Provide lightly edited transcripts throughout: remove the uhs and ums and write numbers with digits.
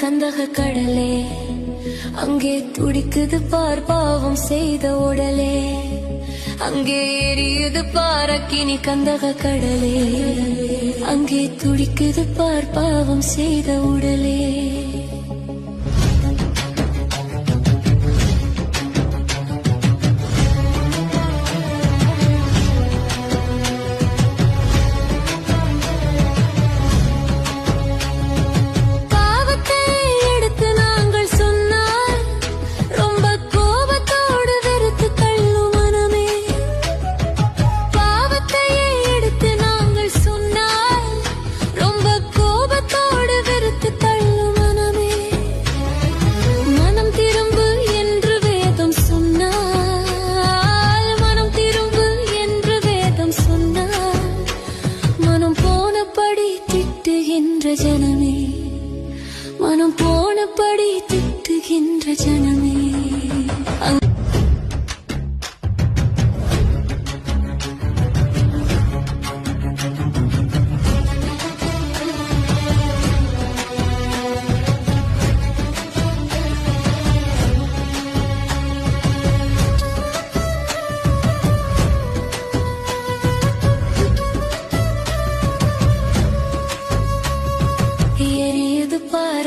கந்தக கடலே, அங்கே துடிக்குது பார் பாவம் செய்த உடலே, அங்கே எரியுது பார் அக்கினி கந்தக கடலே, அங்கே துடிக்குது பார் பாவம் செய்த உடலே. ஜனமே மனம் போனபடி திட்டுகின்ற ஜனமே,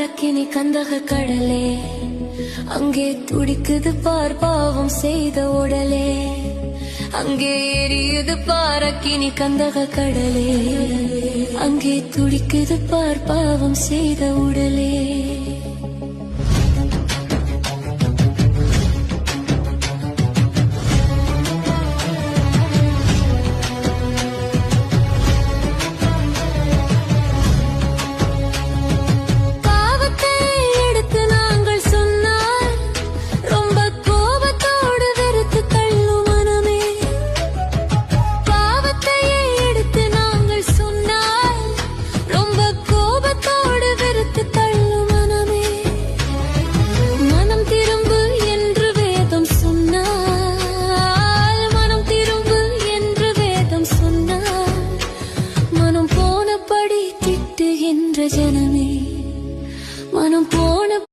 அக்கினி கந்தக கடலே, அங்கே துடிக்குது பார் பாவம் செய்த உடலே, அங்கே எரியுது பார் அக்கினி கந்தக கடலே, அங்கே துடிக்குது பார் பாவம் செய்த உடலே.